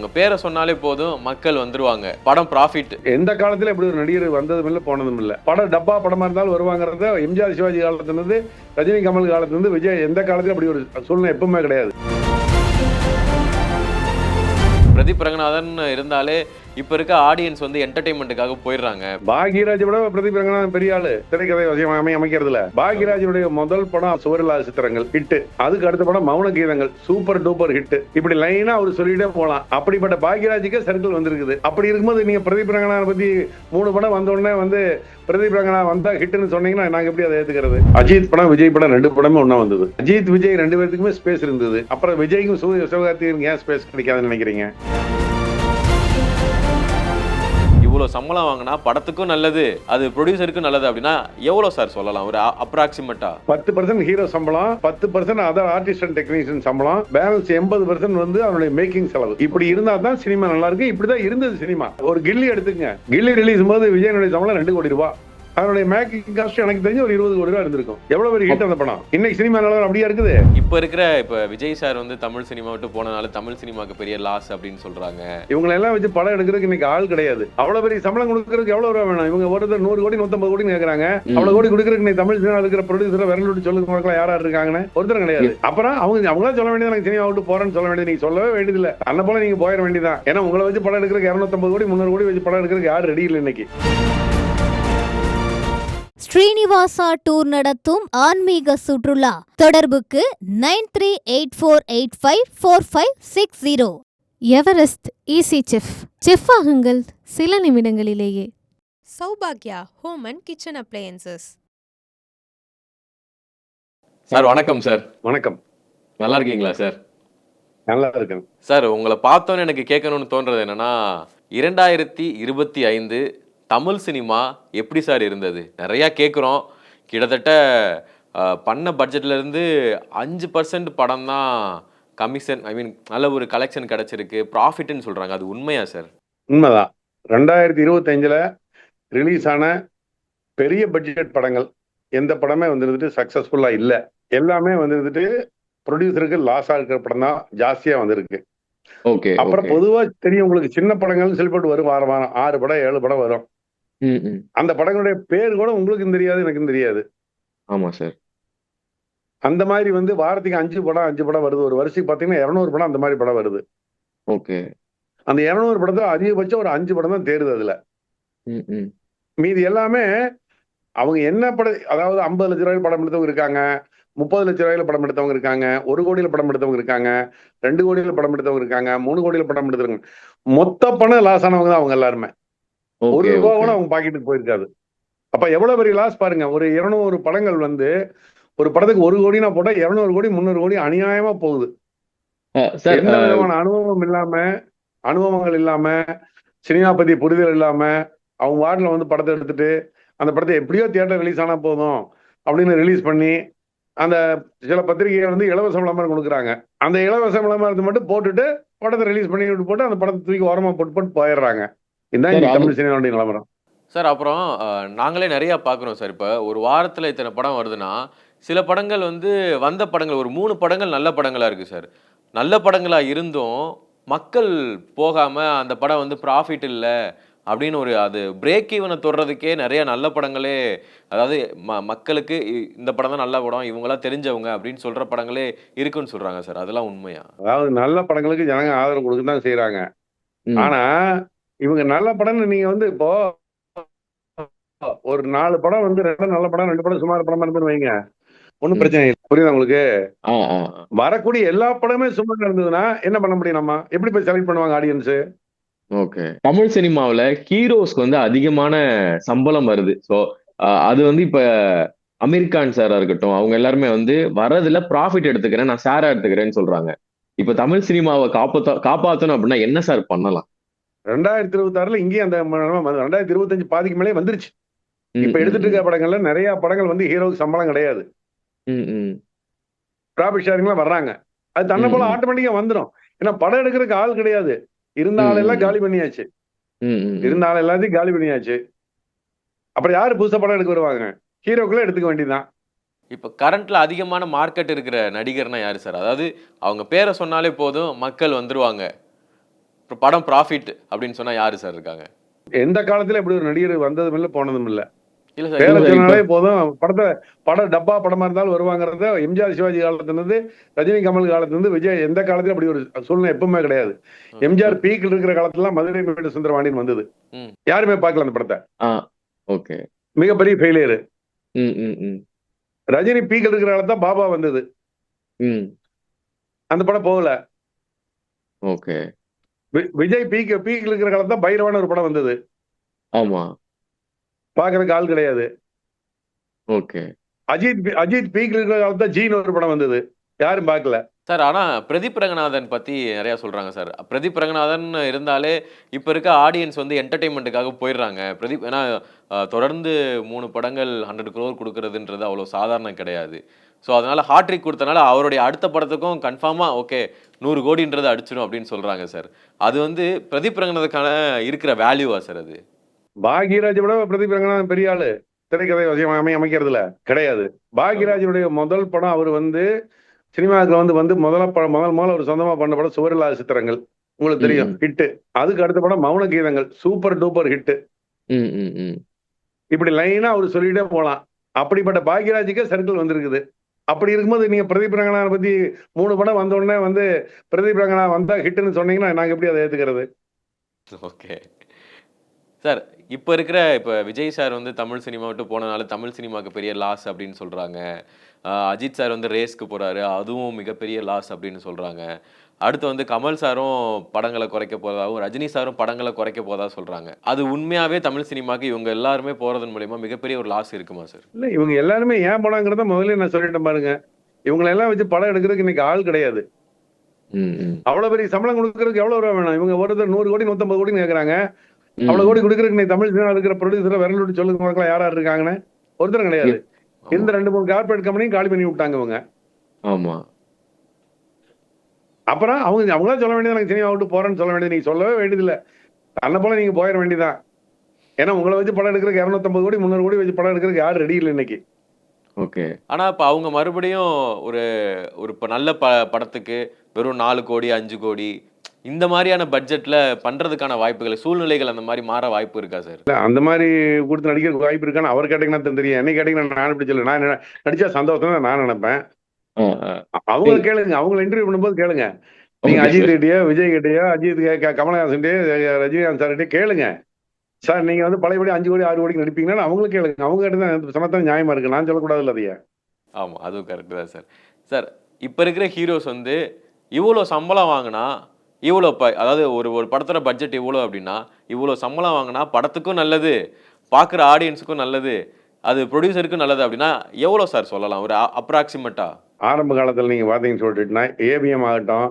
அவங்க பேரை சொன்னாலே போதும் மக்கள் வந்துருவாங்க, படம் ப்ராஃபிட். எந்த காலத்துல இப்படி ஒரு நடிகர் வந்ததும் இல்லை போனதும் இல்லை. படம் டப்பா படமா இருந்தாலும் வருவாங்கிறத எம்ஜிஆர் சிவாஜி காலத்துல இருந்து, ரஜினி கமல் காலத்துல இருந்து, விஜய் எந்த காலத்துல அப்படி ஒரு சூழ்நிலை எப்பவுமே கிடையாது. பிரதீப் ரங்கநாதன் இருந்தாலே இப்ப இருக்க ஆடியன்ஸ் வந்து என்டர்டைன்மெண்ட்டுக்காக போயிடுறாங்க. பாக்யராஜ் விட பிரதீப் ரங்கநாதன் பெரிய ஆளு திரைக்கதை அமைக்கிறதுல. பாக்யராஜுடைய முதல் படம் சுவரில்லாத சித்திரங்கள் ஹிட், அதுக்கு அடுத்த படம் மௌன கீதங்கள் சூப்பர் டூப்பர் ஹிட். இப்படி லைனா அவர் சொல்லிட்டே போலாம். அப்படிப்பட்ட பாக்யராஜுக்கு சர்க்கிள் வந்திருக்குது. அப்படி இருக்கும்போது நீங்க பிரதீப் ரங்கநாதன் பத்தி 3 படம் வந்த உடனே வந்து பிரதீப் ரங்கநாதன் வந்தா ஹிட்னு சொன்னீங்கன்னா நாங்க எப்படி அதை ஏத்துக்கிறது? அஜித் படம் விஜய் படம் 2 படமே ஒண்ணா வந்தது. அஜித் விஜய் 2 பேருக்குமே ஸ்பேஸ் இருந்தது. அப்புறம் விஜய்க்கும் சிவகார்த்திகேயனுக்கு ஏன் ஸ்பேஸ் கிடைக்காதுன்னு நினைக்கிறீங்க? இவ்வளவு சம்பளம் வாங்கினா படத்துக்கும் நல்லது, அது ப்ரொடியூசருக்கும் நல்லது அப்படின்னா எவ்வளவு சார் சொல்லலாம்? ஒரு அப்ராக்சிமேட்டா 10% ஹீரோ சம்பளம், 10% அதர் ஆர்டிஸ்ட் அண்ட் டெக்னீஷியன் சம்பளம், பேலன்ஸ் 80% வந்து அவனுடைய மேக்கிங் செலவு. இப்படி இருந்தா தான் சினிமா நல்லா இருக்கு. இப்படிதான் இருந்தது சினிமா. ஒரு கில்லி எடுத்துங்க, கில்லி ரிலீஸ் போது விஜயனுடைய சம்பளம் 2 கோடி ரூபாய். அதனுடைய மேக்கிங் காஸ்ட் எனக்கு தெரிஞ்சு ஒரு 20 கோடி ரூபாய் இருந்திருக்கும். எவ்வளவு பெரிய ஹிட் அந்த படம். இன்னைக்கு சினிமா நிலவரம் அப்படியே இருக்குது. இப்ப விஜய் சார் வந்து தமிழ் சினிமா விட்டு போனனால தமிழ் சினிமாக்கு பெரிய லாஸ் அப்படின்னு சொல்றாங்க. இவங்களை எல்லாம் வச்சு படம் எடுக்கிறதுக்கு இன்னைக்கு ஆள் கிடையாது. அவ்வளவு பெரிய சம்பளம் கொடுக்கறதுக்கு எவ்வளவு ரூபாய் வேணும்? இவங்க ஒருத்தர் 100 கோடி 150 கோடி கேட்கறாங்க. அவ்வளவு கோடி கொடுக்கறதுக்கு இன்னைக்கு தமிழ் சினிமா இருக்கிற ப்ரொடியூசர் விரல் விட்டு சொல்லுங்க யாரா இருக்காங்கன்னு ஒருத்தர் கிடையாது. அப்புறம் அவங்களா சொல்ல வேண்டியது எனக்கு சினிமா விட்டு போறேன்னு சொல்ல வேண்டியது. நீங்க சொல்லவே வேண்டியதில்லை. அந்த போல நீங்க போயிட வேண்டியதான். ஏன்னா உங்களை வச்சு படம் எடுக்கிறதுக்கு 250 கோடி 300 கோடி வச்சு படம் எடுக்கிறதுக்கு யாரும் ரெடி இல்லை இன்னைக்கு. ஸ்ரீனிவாசா டூர் நடத்தும் ஆன்மீக சுற்றுலா. தொடர்புக்கு 9384854560. எவரெஸ்ட் ஈஸி செஃப் ஆகுங்கள் சில நிமிடங்களிலேயே. சௌபாக்யா home and kitchen appliances. Sir வணக்கம். சார் வணக்கம். நல்லா இருக்கீங்களா சார்? நல்லா இருக்கேன் சார். உங்களை பார்த்தோன்னு எனக்கு கேட்கணும்னு தோன்றது என்னன்னா, 2025 தமிழ் சினிமா எப்படி சார் இருந்தது? நிறையா கேட்குறோம். கிட்டத்தட்ட பண்ண பட்ஜெட்லேருந்து 5% படம் தான் கமிஷன், நல்ல ஒரு கலெக்ஷன் கிடச்சிருக்கு, ப்ராஃபிட்னு சொல்கிறாங்க. அது உண்மையா சார்? உண்மைதான். 2025 ரிலீஸ் ஆன பெரிய பட்ஜெட் படங்கள் எந்த படமே வந்துட்டு சக்ஸஸ்ஃபுல்லாக இல்லை. எல்லாமே வந்துட்டு ப்ரொடியூசருக்கு லாஸாக இருக்கிற படம் தான் ஜாஸ்தியாக வந்திருக்கு. ஓகே. அப்புறம் பொதுவாக தெரியும் உங்களுக்கு, சின்ன படங்கள் சொல்லப்பட்டு வரும். வாரம் 6 படம் 7 படம் வரும். அந்த படங்களுடைய பேர் கூட உங்களுக்கும் தெரியாது, எனக்கும் தெரியாது. ஆமா சார். அந்த மாதிரி வந்து வாரத்துக்கு 5 படம் வருது. ஒரு வருஷத்துக்கு பாத்தீங்கன்னா 200 படம் அந்த மாதிரி படம் வருது. ஓகே. அந்த 200 படத்துல அதிகபட்சம் ஒரு 5 படம் தான் தேருது. அதுல மீதி எல்லாமே அவங்க என்ன படம், அதாவது 50 லட்ச ரூபாய்க்கு படம் எடுத்தவங்க இருக்காங்க, 30 லட்ச ரூபாயில படம் எடுத்தவங்க இருக்காங்க, 1 கோடியில படம் எடுத்தவங்க இருக்காங்க, 2 கோடியில படம் எடுத்தவங்க இருக்காங்க, 3 கோடியில படம் எடுத்தவங்க. மொத்த பணம் லாஸ் ஆனவங்க தான் அவங்க எல்லாருமே. 1 ரூபா கூட அவங்க பாக்கெட்டுக்கு போயிருக்காது. அப்ப எவ்வளவு பெரிய லாஸ் பாருங்க. ஒரு 200 படங்கள் வந்து ஒரு படத்துக்கு 1 கோடினா போட்டா 200 கோடி 300 கோடி அநியாயமா போகுது. எந்த விதமான அனுபவங்கள் இல்லாம சினிமா பத்தி புரிதல் இல்லாம அவங்க வார்டில் வந்து படத்தை எடுத்துட்டு அந்த படத்தை எப்படியோ தியேட்டர் ரிலீஸ் ஆனா போதும் அப்படின்னு ரிலீஸ் பண்ணி அந்த சில பத்திரிகையை வந்து இலவச விளம்பரம் கொடுக்குறாங்க. அந்த இலவச விளம்பரத்தை மட்டும் போட்டுட்டு படத்தை ரிலீஸ் பண்ணி போட்டு அந்த படத்தை தூக்கி ஓரமா போட்டு போயிடுறாங்க. இதுதான் தமிழ் சினிமாவுடைய நிலவரம் சார். அப்புறம் நாங்களே நிறையா பார்க்குறோம் சார். இப்போ ஒரு வாரத்தில் இத்தனை படம் வருதுன்னா, சில படங்கள் வந்து வந்த படங்கள் ஒரு 3 படங்கள் நல்ல படங்களாக இருக்குது சார். நல்ல படங்களாக இருந்தும் மக்கள் போகாமல் அந்த படம் வந்து ப்ராஃபிட் இல்லை அப்படின்னு அது பிரேக் ஈவனை தொடுறதுக்கே நிறைய நல்ல படங்களே, அதாவது மக்களுக்கு இந்த படம் தான் நல்ல படம், இவங்களாம் தெரிஞ்சவங்க அப்படின்னு சொல்கிற படங்களே இருக்குன்னு சொல்கிறாங்க சார். அதெல்லாம் உண்மையா? அதாவது நல்ல படங்களுக்கு ஜனங்க ஆதரவு கொடுக்க தான் செய்கிறாங்க. ஆனா இவங்க நல்ல படம்னு நீங்க வந்து இப்போ ஒரு 4 படம் வந்து 2 நல்ல படம் 2 படம் சுமார் படமா இருந்து வைங்க, ஒன்னும் பிரச்சனை இல்லை. புரியுதா உங்களுக்கு? வரக்கூடிய எல்லா படமே சுமார் இருந்ததுன்னா என்ன பண்ண முடியும்? நம்ம எப்படி போய் செலக்ட் பண்ணுவாங்க ஆடியன்ஸ்? ஓகே. தமிழ் சினிமாவில் ஹீரோஸ்க்கு வந்து அதிகமான சம்பளம் வருது. ஸோ அது வந்து இப்ப அமீர் கான் சாரா இருக்கட்டும், அவங்க எல்லாருமே வந்து வரதுல ப்ராஃபிட் எடுத்துக்கிறேன், நான் ஷேரா எடுத்துக்கிறேன்னு சொல்றாங்க. இப்ப தமிழ் சினிமாவை காப்பாற்றணும் அப்படின்னா என்ன சார் பண்ணலாம்? 2026 இங்கேயும் அந்த 2025 பாதிக்கு மேலே வந்துருச்சு. இப்ப எடுத்துட்டு இருக்க படங்கள்ல நிறைய படங்கள் வந்து ஹீரோவுக்கு சம்பளம் கிடையாது. ப்ராஃபிட் ஷேரிங்லாம் வர்றாங்க. அது தன்னை போல ஆட்டோமேட்டிக்கா வந்துடும். ஏன்னா படம் எடுக்கிறதுக்கு ஆள் கிடையாது. இருந்தாலும் எல்லாம் காலி பண்ணியாச்சு. இருந்தாலும் எல்லாத்தையும் காலி பண்ணியாச்சு. அப்புறம் யாரு புதுசா படம் எடுக்க வருவாங்க? ஹீரோக்குள்ள எடுத்துக்க வேண்டியதுதான். இப்போ கரண்ட்ல அதிகமான மார்க்கெட் இருக்கிற நடிகர்னா யாரு சார்? அதாவது அவங்க பேரை சொன்னாலே போதும் மக்கள் வந்துருவாங்க, படம் ப்ராஃபிட் அப்படின்னு சொன்னா யாரு சார் இருக்காங்க? எந்த காலத்துல இப்படி ஒரு நடிகர் வந்ததும் இல்ல போனதும் இல்ல. இல்ல சார், பேரை இல்ல சார், சொன்னாலே போதும், படம் டப்பா படமா இருந்தாலும் வருவாங்கிறத எம்ஜிஆர் சிவாஜி காலத்துல இருந்து, ரஜினி கமல் காலத்துல இருந்து, விஜய் எந்த காலத்துல அப்படி ஒரு சூழ்நிலை எப்பவுமே கிடையாது. எம்ஜிஆர் பீக்கில் இருக்கிற காலத்துல மதுரை மீண்டும் சுந்தரபாண்டியன் வந்தது, ம். யாருமே பார்க்கல அந்த படத்தை, ஓகே. மிகப்பெரிய ஃபெயிலியர். ம் ம் ம் ரஜினி பீக்கில் இருக்கிற காலத்துல பாபா வந்தது, ம் அந்த படம் போகல. ஓகே. விஜய் பீக்கில் இருக்கிற காலத்துல பைரவான ஒரு படம் வந்தது, ஆமா. பாக்குறதுக்கு ஆள் கிடையாது. ஓகே. அஜித் பீக்கில் இருக்கிற காலத்துல ஜீன் ஒரு படம் வந்தது, யாரும் பார்க்கல. சார் ஆனா பிரதீப் ரங்கநாதன் பத்தி நிறைய சொல்றாங்க சார். பிரதீப் ரங்கநாதன் இருந்தாலே இப்ப இருக்க ஆடியன்ஸ் வந்து என்டர்டைன்மெண்ட்டுக்காக போயிடுறாங்க. பிரதீப் ஏன்னா தொடர்ந்து 3 படங்கள் 100 crore கொடுக்கறதுன்றது அவ்வளோ சாதாரணம் கிடையாது. ஸோ அதனால ஹாட்ரிக் கொடுத்தனால அவருடைய அடுத்த படத்துக்கும் கன்ஃபார்மா ஓகே 100 கோடின்றது அடிச்சிடும் அப்படின்னு சொல்றாங்க சார். அது வந்து பிரதீப் ரங்கநாதனுக்கான இருக்கிற வேல்யூவா சார் அது? பாக்யராஜ் விட பிரதீப் ரங்கநாதன் பெரிய ஆளு திரைக்கதை அமைக்கிறதுல கிடையாது. பாக்யராஜனுடைய முதல் படம் அவர் வந்து சினிமாவுக்கு வந்து முதல் ஒரு சொந்தமா பண்ண படம் சுவரில்லாத சித்திரங்கள், உங்களுக்கு தெரியும், ஹிட். அதுக்கு அடுத்த படம் மௌன கீதங்கள், சூப்பர் டூப்பர் ஹிட். இப்படி லைனா அவர் சொல்லிட்டே போலாம். அப்படிப்பட்ட பாக்யராஜுக்கே சர்க்கிள் வந்திருக்குது. அப்படி இருக்கும்போது நீங்க பிரதீப் ரங்கநாதனை பத்தி 3 படம் வந்த உடனே வந்து பிரதீப் ரங்கநாதன் வந்தா ஹிட்னு சொன்னீங்கன்னா நாங்க எப்படி அதை ஏத்துக்கிறது? ஓகே சார், இப்போ விஜய் சார் வந்து தமிழ் சினிமா விட்டு போனனால தமிழ் சினிமாவுக்கு பெரிய லாஸ் அப்படின்னு சொல்றாங்க. அஜித் சார் வந்து ரேஸ்க்கு போறாரு, அதுவும் மிகப்பெரிய லாஸ் அப்படின்னு சொல்றாங்க. அடுத்து வந்து கமல் சாரும் படங்களை குறைக்க போதாவும், ரஜினி சாரும் படங்களை குறைக்க போதா சொல்றாங்க. அது உண்மையாவே தமிழ் சினிமாக்கு இவங்க எல்லாருமே போறதன் மூலமா மிகப்பெரிய ஒரு லாஸ் இருக்குமா சார்? இல்ல, இவங்க எல்லாருமே ஏன் போனாங்கிறத முதல்ல நான் சொல்லிட்டேன் பாருங்க. இவங்களை எல்லாம் வச்சு படம் எடுக்கிறதுக்கு இன்னைக்கு ஆள் கிடையாது. அவ்வளவு பெரிய சம்பளம் கொடுக்கறதுக்கு எவ்வளவு ரூபா வேணும்? இவங்க ஒருத்தர் 100 கோடி 150 கோடி கேட்கறாங்க. அவ்வளவு கோடி கொடுக்கறதுக்கு இன்னைக்கு தமிழ் சினிமா இருக்கிற ப்ரொடியூசர் விரல் விட்டு சொல்லுங்க பார்க்கலாம், யார் இருக்காங்கன்னு ஒருத்தரும் கிடையாது. இந்த 2-3 கார்பரேட் கம்பெனியும் காலி பண்ணி விட்டாங்க இவங்க. ஆமா. அப்புறம் அவங்களா சொல்ல வேண்டியது, எனக்கு சினிமா விட்டு போறேன்னு சொல்ல வேண்டியது. நீங்க சொல்லவே வேண்டியதில்லை, தன்னை போல நீங்க போயிட வேண்டியதான். ஏன்னா உங்களை வச்சு படம் எடுக்கிறதுக்கு 250 கோடி 300 கோடி வச்சு படம் எடுக்கிறதுக்கு யாரும் ரெடி இல்லை இன்னைக்கு. ஓகே. ஆனா இப்ப அவங்க மறுபடியும் ஒரு இப்ப நல்ல படத்துக்கு வெறும் 4 கோடி 5 கோடி இந்த மாதிரியான பட்ஜெட்ல பண்றதுக்கான வாய்ப்புகள், சூழ்நிலைகள் அந்த மாதிரி மாற வாய்ப்பு இருக்கா சார்? இல்ல, அந்த மாதிரி கொடுத்து நடிக்கிறதுக்கு வாய்ப்பு இருக்கான்னு அவர் கேட்டீங்கன்னா தெரியும். என்னை கேட்டீங்கன்னா நான் எப்படி சொல்ல, நான் நடிச்சா சந்தோஷம் தான் நான் நினைப்பேன். அவங்க கேளுங்க, அவங்களை இன்டர்வியூ பண்ணும்போது கேளுங்க. நீங்க அஜித் கிட்டயோ விஜய் கிட்டயோ அஜித் கமலஹாசன் ரஜினிகாந்த் சார் கிட்டே கேளுங்க, சார் நீங்க வந்து பழையபடி 5 கோடி 6 கோடிக்கு நடிப்பீங்கன்னா அவங்களுக்கு கேளுங்க. அவங்க கிட்ட தான் சமத்தான் நியாயமா இருக்கு, நான் சொல்லக்கூடாது இல்லை அதையா? ஆமா, அதுவும் கரெக்ட் தான் சார். சார் இப்ப இருக்கிற ஹீரோஸ் வந்து இவ்வளோ சம்பளம் வாங்கினா இவ்வளோ அதாவது ஒரு படத்தோட பட்ஜெட் இவ்வளோ அப்படின்னா இவ்வளோ சம்பளம் வாங்கினா படத்துக்கும் நல்லது, பார்க்குற ஆடியன்ஸுக்கும் நல்லது, அது ப்ரொடியூசருக்கும் நல்லது அப்படின்னா எவ்வளோ சார் சொல்லலாம் ஒரு அப்ராக்சிமேட்டா? ஆரம்ப காலத்தில் நீங்க பாத்தீங்கன்னு சொல்லிட்டுனா ஏபிஎம் ஆகட்டும்,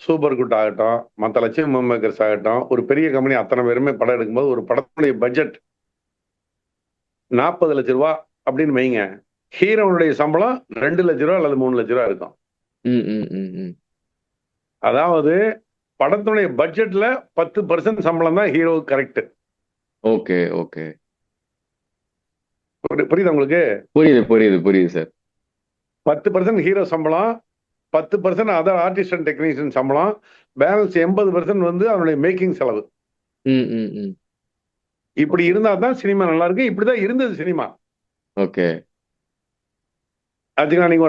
சூப்பர் குட் ஆகட்டும், மற்ற லட்சுமி மூவி மேக்கர்ஸ் ஆகட்டும், ஒரு பெரிய கம்பெனி அத்தனை பேருமே படம் எடுக்கும்போது ஒரு படத்துடைய பட்ஜெட் 40 லட்ச ரூபா அப்படின்னு வைங்க. ஹீரோனுடைய சம்பளம் 2 லட்ச ரூபா அல்லது 3 லட்ச ரூபா இருக்கும். அதாவது படத்துடைய பட்ஜெட்ல 10% சம்பளம் தான் ஹீரோவுக்கு கரெக்ட். ஓகே ஓகே, புரியுது உங்களுக்கு? புரியுது சார். 10% ஹீரோ சம்பளம், 10% அதர் ஆர்டிஸ்ட் அண்ட் டெக்னீஷியன் சம்பளம், பேலன்ஸ் 80% வந்து அவனுடைய மேக்கிங் செலவு. இப்படி இருந்தா தான் சினிமா நல்லா இருக்கு. இப்படிதான் இருந்தது சினிமா. ஓகே. அதுக்கு நீங்க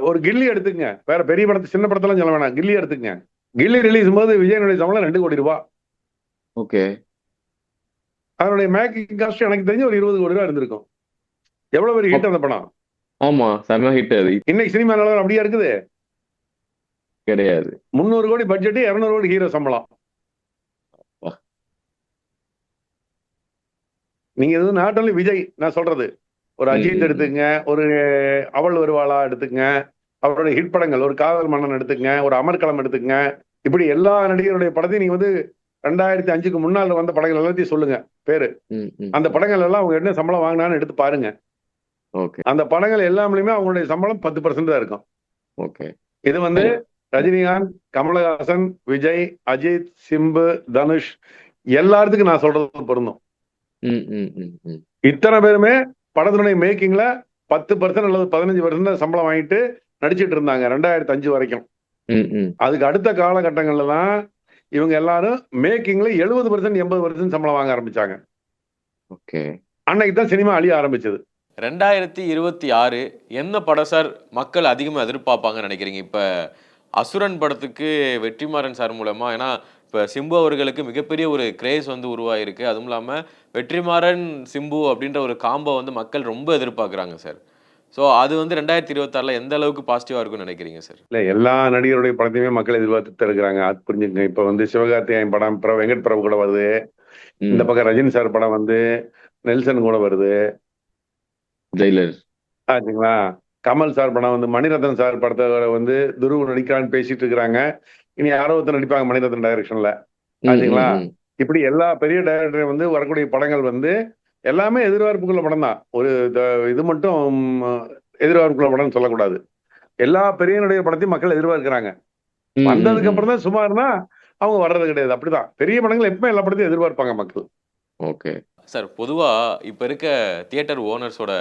ஒரு கில்லி எடுத்துக்கங்க, வேற பெரிய படத்தை சின்ன படத்தெல்லாம் சொல்ல வேணாம், கில்லி எடுத்துக்கங்க. கில்லி ரிலீஸ் போது விஜயனுடைய சம்பளம் 2 கோடி ரூபாய். ஓகே. அதனுடைய மேக்கிங் காஸ்ட் எனக்கு தெரிஞ்சு ஒரு 20 கோடி ரூபாய் இருந்திருக்கும். எவ்வளவு பெரிய ஹிட் அந்த படம். ஆமா, செம ஹிட் அது. இன்னைக்கு சினிமா நிலவரம் அப்படியா இருக்குது? கிடையாது. 300 கோடி பட்ஜெட், 200 கோடி ஹீரோ சம்பளம். நீங்க எதுவும் நாட் ஒன்லி விஜய் நான் சொல்றது, ஒரு அஜித் எடுத்துங்க, ஒரு அவள் வருவாளா எடுத்துங்க, அவருடைய ஹிட் படங்கள், ஒரு காதல் மன்னன் எடுத்துங்க, ஒரு அமர்கலம் எடுத்துங்க, இப்படி எல்லா நடிகருடைய படத்தையும் நீங்க வந்து 2005க்கு முன்னால் வந்த படங்கள் எல்லாத்தையும் சொல்லுங்க பேரு. அந்த படங்கள் எல்லாம் அவங்க என்ன சம்பளம் வாங்கினான்னு எடுத்து பாருங்க. அந்த படங்கள் எல்லாமே அவங்களுடைய சம்பளம் 10% தான் இருக்கும். ஓகே. இது வந்து ரஜினிகாந்த், கமலஹாசன், விஜய், அஜித், சிம்பு, தனுஷ் எல்லாத்துக்கும் நான் சொல்றது பொருந்தும். இத்தனை பேருமே படத்தினுடைய மேக்கிங்ல 10% அல்லது 15% சம்பளம் வாங்கிட்டு நடிச்சிட்டு இருந்தாங்க 2005 வரைக்கும். அதுக்கு அடுத்த காலகட்டங்கள்ல தான் இவங்க எல்லாரும் மேக்கிங்ல 70% 80% சம்பளம் வாங்க ஆரம்பிச்சாங்க. ஓகே. அன்னைக்கு தான் சினிமா அழிய ஆரம்பிச்சது. 2026 என்ன படம் சார் மக்கள் அதிகமா எதிர்பார்ப்பாங்கன்னு நினைக்கிறீங்க? இப்ப அசுரன் படத்துக்கு வெற்றிமாறன் சார் மூலமா, ஏன்னா இப்ப சிம்பு அவர்களுக்கு மிகப்பெரிய ஒரு கிரேஸ் வந்து உருவாயிருக்கு. அதுவும் இல்லாம வெற்றிமாறன், சிம்பு அப்படின்ற ஒரு காம்போ வந்து மக்கள் ரொம்ப எதிர்பார்க்குறாங்க சார். ஸோ அது வந்து 2026ல எந்த அளவுக்கு பாசிட்டிவா இருக்கும்னு நினைக்கிறீங்க சார்? இல்ல எல்லா நடிகருடைய படத்தையுமே மக்கள் எதிர்பார்த்து இருக்கிறாங்க. அது புரிஞ்சுங்க. இப்ப வந்து சிவகார்த்திகேயன் படம், அப்புறம் வெங்கட் பிரபு கூட வருது. இந்த ம். பக்கம் ரஜினி சார் படம் வந்து நெல்சன் கூட வருது. ஜெயிலர். ஆச்சுங்களா? கமல் சார் படம் வந்து மணிரத்னம் சார் படத்தை வந்து துருவ் நடிக்கிறான்னு பேசிட்டு இருக்கிறாங்க. இனி யாரோ ஒருத்தர் நடிப்பாங்க மணிரத்னம் டைரக்ஷன்ல. ம், ஆச்சுங்களா? ம், ம். இப்படி எல்லா பெரிய டைரக்டரையும் வந்து வரக்கூடிய படங்கள் வந்து எல்லாமே எதிர்பார்ப்புக்குள்ள படம் தான். ஒரு இது மட்டும் எதிர்பார்ப்புக்குள்ள படம்னு சொல்லக்கூடாது. எல்லா பெரிய நடிகர் படத்தையும் மக்கள் எதிர்பார்க்கிறாங்க. ம், ம், வந்ததுக்கு ம். அப்புறம் தான் சுமார்னா அவங்க வர்றது கிடையாது. அப்படிதான் பெரிய படங்கள் எப்பவுமே எல்லா படத்தையும் எதிர்பார்ப்பாங்க மக்கள். ஓகே. சார் பொதுவா இப்ப இருக்க தியேட்டர் ஓனர்ஸோட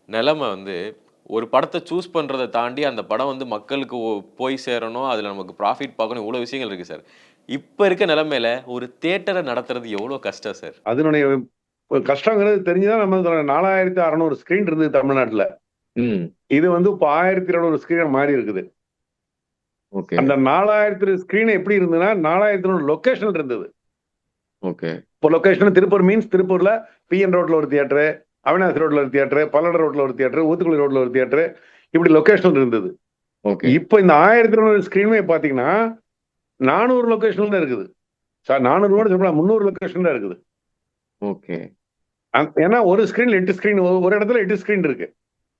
நிலைமை வந்து ஒரு படத்தை சூஸ் பண்றதை தாண்டி அந்த படம் வந்து மக்களுக்கு போய் சேரணும், அதுல நமக்கு ப்ராஃபிட் பார்க்கணும், இவ்வளோ விஷயங்கள் இருக்கு சார். இப்ப இருக்க நிலைமையில ஒரு தியேட்டரை நடத்துறது எவ்வளோ கஷ்டம் சார்? அதனுடைய கஷ்டங்கிறது தெரிஞ்சுதான் நம்ம 4600 ஸ்கிரீன் இருந்தது தமிழ்நாட்டுல. ம். இது வந்து இப்போ 1200 ஸ்கிரீன் மாறி இருக்குது. ஓகே. அந்த 4000 ஸ்கிரீன் எப்படி இருந்ததுன்னா 4200 லொகேஷன் இருந்தது. ஓகே. இப்போ லொகேஷன் திருப்பூர் மீன்ஸ் திருப்பூர்ல பிஎன் ரோட்ல ஒரு தியேட்டரு, அவினாசி ரோட்ல ஒரு தியேட்டரு, பல்லட ரோட்ல ஒரு தியேட்டரு, ஊத்துக்குளி ரோட்ல ஒரு தியேட்டரு, இப்படி லொகேஷன் இருந்தது. ஓகே. இப்போ இந்த 1200 ஸ்கிரீனுமே பாத்தீங்கன்னா 400 லொகேஷன் தான் இருக்குது. சார் 400 கூட சொல்லலாம், 300 லொகேஷன் தான் இருக்குது. ஓகே. ஏன்னா ஒரு ஸ்கிரீன்ல 8 ஸ்கிரீன், ஒரு இடத்துல 8 ஸ்கிரீன் இருக்கு.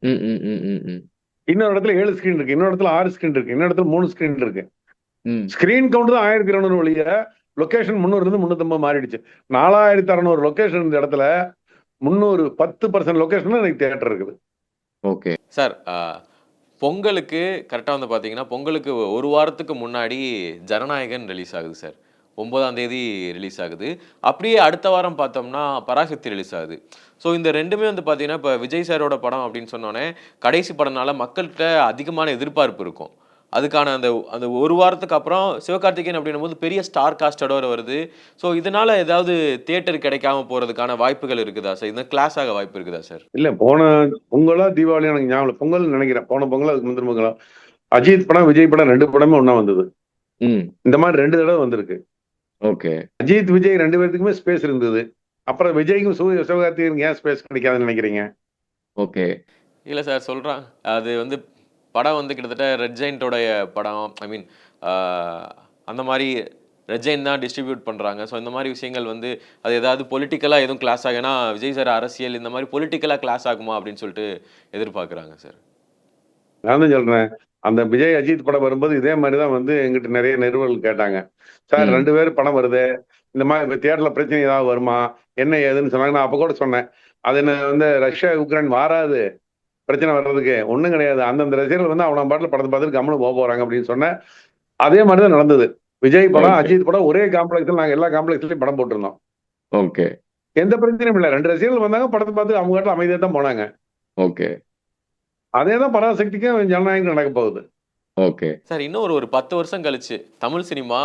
ம், ம், ம், ம், ம். இன்னொரு இடத்துல 7 ஸ்கிரீன் இருக்கு, இன்னொரு இடத்துல 6 ஸ்கிரீன் இருக்கு, இன்னொரு இடத்துல 3 ஸ்கிரீன் இருக்கு. ம். ஸ்கிரீன் கவுண்ட் தான் 1200 ஒழிய லொகேஷன் 300 இருந்து 350 மாறிடுச்சு. 4600 லொகேஷன் இந்த இடத்துல 10% லொகேஷன் எனக்கு தியேட்டர் இருக்குது. ஓகே. சார் பொங்கலுக்கு கரெக்டாக வந்து பார்த்தீங்கன்னா, பொங்கலுக்கு ஒரு வாரத்துக்கு முன்னாடி ஜனநாயகன் ரிலீஸ் ஆகுது சார். 9ஆம் தேதி ரிலீஸ் ஆகுது. அப்படியே அடுத்த வாரம் பார்த்தோம்னா, பராசக்தி ரிலீஸ் ஆகுது. ஸோ இந்த 2மே வந்து பார்த்தீங்கன்னா, இப்போ விஜய் சாரோட படம் அப்படின்னு சொன்னோனே, கடைசி படம்னால மக்கள்கிட்ட அதிகமான எதிர்பார்ப்பு இருக்கும். அதுக்கான அந்த அந்த ஒரு வாரத்துக்கு அப்புறம் சிவகார்த்திகேயன் அப்படின்னும்போது பெரிய ஸ்டார் காஸ்டடோட வருது. ஸோ இதனால ஏதாவது தியேட்டர் கிடைக்காம போறதுக்கான வாய்ப்புகள் இருக்குதா சார்? இது கிளாஸ் ஆக வாய்ப்பு இருக்குதா சார்? இல்ல போன பொங்கலா தீபாவளி எனக்கு ஞாபகம் பொங்கல் நினைக்கிறேன். போன பொங்கல் அதுக்கு முந்தின பொங்கலா அஜித் படம் விஜய் படம் 2 படமே ஒண்ணா வந்தது. ம். இந்த மாதிரி 2 தடவை வந்திருக்கு. ஓகே. அஜித் விஜய் 2 பேருக்குமே ஸ்பேஸ் இருந்தது. அப்புறம் விஜய்க்கும் சிவகார்த்திகேயனுக்கு ஏன் ஸ்பேஸ் கிடைக்காதுன்னு நினைக்கிறீங்க? ஓகே. இல்ல சார் சொல்றான். அது வந்து படம் வந்து கிட்டத்தட்ட ரெட் ஜெயண்ட்டோடைய படம். ஐ மீன் அந்த மாரி ரெட் ஜெயண்ட் தான் டிஸ்ட்ரிபியூட் பண்றாங்க. ஸோ இந்த மாரி விஷயங்கள் வந்து அது ஏதாவது பொலிட்டிக்கலா எதுவும் கிளாஸ் ஆகுனா விஜய் சார் அரசியல் இந்த மாரி பொலிட்டிக்கலா கிளாஸ் ஆகுமா அப்படின்னு சொல்லிட்டு எதிர்பார்க்குறாங்க சார். நான் தான் சொல்றேன். அந்த விஜய் அஜித் படம் வரும்போது இதே மாதிரி தான் வந்து எங்கிட்ட நிறைய நிறுவனங்கள் கேட்டாங்க. சார் 2 பேர் படம் வருது, இந்த மாதிரி தியேட்டர்ல பிரச்சனை ஏதாவது வருமா, என்ன ஏதுன்னு சொன்னாங்க. நான் அப்ப கூட சொன்னேன், அது என்ன வந்து ரஷ்யா உக்ரைன் வாராது பிரச்சனை வர்றதுக்கு ஒண்ணும் கிடையாது. அந்தந்த ரசிகர்கள் வந்து அவன பாட்டில் படத்தை பார்த்துட்டு கம்முனு போக போறாங்க அப்படின்னு சொன்னேன். அதே மாதிரி தான் நடந்தது. விஜய் படம் அஜித் படம் ஒரே காம்ப்ளெக்ஸ்ல நாங்க எல்லா காம்ப்ளெக்ஸ்லயும் படம் போட்டிருந்தோம். ஓகே. எந்த பிரச்சனையும் இல்லை. 2 ரசிகர்கள் வந்தாங்க, படத்தை பார்த்து அவங்க பாட்டில் அமைதியா தான் போனாங்க. ஓகே. அதே தான் பராசக்திக்கும் ஜனநாயகம் நடக்க போகுது. ஓகே. சார் இன்னும் ஒரு 10 வருஷம் கழிச்சு தமிழ் சினிமா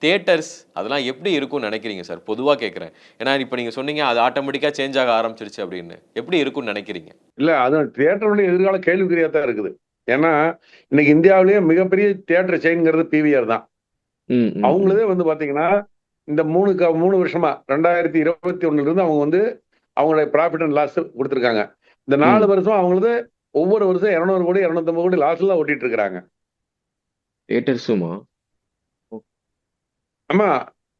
தியேட்டர்ஸ் அதெல்லாம் எப்படி இருக்கும்னு நினைக்கிறீங்க சார்? பொதுவா கேட்குறேன். ஏன்னா இப்போ நீங்க சொன்னீங்க அது ஆட்டோமேட்டிக்கா சேஞ்ச் ஆக ஆரம்பிச்சிருச்சு அப்படின்னு. எப்படி இருக்கும்னு நினைக்கிறீங்க? இல்ல அது தியேட்டருடைய எதிர்கால கேள்விக்குறியா தான் இருக்குது. ஏன்னா இன்னைக்கு இந்தியாவிலேயே மிகப்பெரிய தியேட்டர் செயின்ங்கிறது பிவிஆர் தான். ம், ம், ம். அவங்களதே வந்து பாத்தீங்கன்னா இந்த 3 வருஷமா 2021 இருந்து அவங்க வந்து அவங்களுடைய ப்ராஃபிட் அண்ட் லாஸ் கொடுத்துருக்காங்க. இந்த 4 வருஷம் அவங்களது ஒவ்வொரு வருஷம் 200 கோடி 250 கோடி லாஸ்ல ஓட்டிட்டு இருக்காங்க. தியேட்டர்ஸுமா? ஆமா,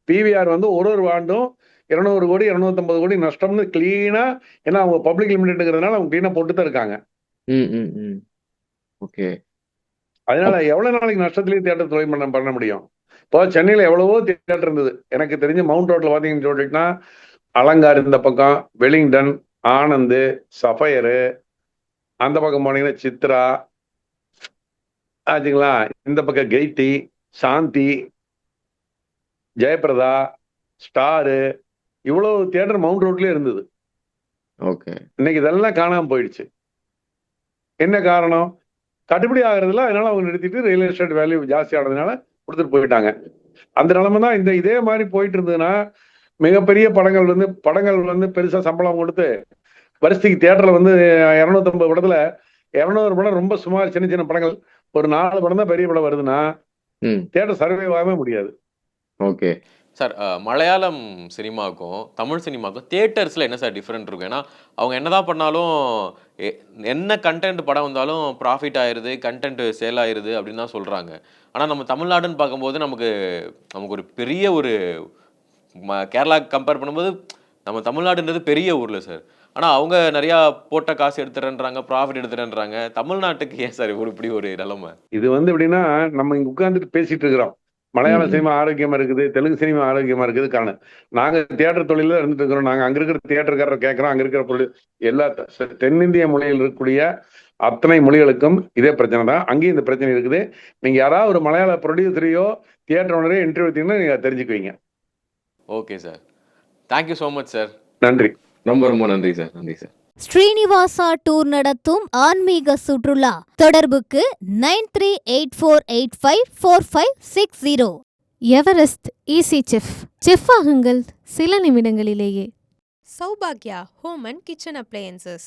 பிவிஆர் வந்து ஒரு ஆண்டும் 200 கோடி 250 கோடி நஷ்டம்னு கிளீனா, ஏன்னா அவங்க பப்ளிக் லிமிடெட்ங்கிறதுனால அவங்க கிளீனா போட்டு தான் இருக்காங்க. ம், ம், ம். ஓகே. அதனால எவ்வளவு நாளைக்கு நஷ்டத்திலேயே தியேட்டர் தொழில் பண்ண முடியும்? இப்போ சென்னையில எவ்வளவோ தியேட்டர் இருந்தது. எனக்கு தெரிஞ்சு மவுண்ட் ரோட்ல பாத்தீங்கன்னு சொல்லிட்டுனா அலங்கார் இந்த பக்கம், வெலிங்டன், ஆனந்த், சஃபயரு, அந்த பக்கம் போனீங்கன்னா சித்ரா ஆச்சுங்களா, இந்த பக்கம் கெய்டி, சாந்தி, ஜெயபிரதா, ஸ்டாரு, இவ்வளவு தியேட்டர் மவுண்ட் ரோட்லயே இருந்தது. ஓகே. இன்னைக்கு இதெல்லாம் காணாம போயிடுச்சு. என்ன காரணம்? கட்டுப்படி ஆகுறதுல, அதனால அவங்க நிறுத்திட்டு ரியல் எஸ்டேட் வேல்யூ ஜாஸ்தி ஆனதுனால கொடுத்துட்டு போயிட்டாங்க. அந்த நிலைமை தான் இதே மாதிரி போயிட்டு இருந்ததுன்னா மிகப்பெரிய படங்கள் வந்து பெருசா சம்பளம் கொடுத்து வருஷத்துக்கு தியேட்டர்ல வந்து 250 படத்துல 200 படம் ரொம்ப சுமார் சின்ன சின்ன படங்கள், ஒரு 4 படம் தான் பெரிய படம் வருதுன்னா தியேட்டர் சர்வைவ் ஆகவே முடியாது. ஓகே சார், மலையாளம் சினிமாவுக்கும் தமிழ் சினிமாவுக்கும் தியேட்டர்ஸில் என்ன சார் டிஃப்ரெண்ட் இருக்கும்? ஏன்னா அவங்க என்னதான் பண்ணாலும் என்ன கண்டென்ட் படம் வந்தாலும் ப்ராஃபிட் ஆயிடுது, கண்டென்ட் சேல் ஆயிடுது அப்படின்னு தான் சொல்கிறாங்க. ஆனால் நம்ம தமிழ்நாடுன்னு பார்க்கும்போது நமக்கு ஒரு பெரிய ஒரு கேரளா கம்பேர் பண்ணும்போது நம்ம தமிழ்நாடுன்றது பெரிய ஊரில் சார். ஆனால் அவங்க நிறையா போட்ட காசு எடுத்துறேன்றாங்க, ப்ராஃபிட் எடுத்துறேன்றாங்க. தமிழ்நாட்டுக்கு ஏன் சார் இப்படி ஒரு நிலைமை? இது வந்து எப்படின்னா, நம்ம இங்கே உட்காந்துட்டு பேசிட்டு இருக்கிறோம் மலையாள சினிமா ஆரோக்கியமா இருக்குது, தெலுங்கு சினிமா ஆரோக்கியமா இருக்குது. காரணம் நாங்க தியேட்டர் தொழில இருந்துட்டு இருக்கிறோம். நாங்க அங்க இருக்கிற தியேட்டர்காரர் கேட்கிறோம், அங்க இருக்கிற பொருள் எல்லா தென்னிந்திய மொழியில் இருக்கக்கூடிய அத்தனை மொழிகளுக்கும் இதே பிரச்சனை தான். அங்கேயும் இந்த பிரச்சனை இருக்குது. நீங்க யாராவது ஒரு மலையாள ப்ரொடியூசரையோ தியேட்டர் ஓனரையோ இன்டர்வியூ எடுத்தீங்கன்னா நீங்க தெரிஞ்சுக்குவீங்க. Okay sir, thank you so much sir. நன்றி. ரொம்ப நன்றி சார். நன்றி சார். ஸ்ரீனிவாசா டூர் நடத்தும் ஆன்மீக சுற்றுலா. தொடர்புக்கு 9384854560. Everest easy chef. செஃப் ஆகுங்கள் சில நிமிடங்களிலேயே. சௌபாக்யா ஹோம் அண்ட் கிச்சன் அப்ளையன்சஸ்.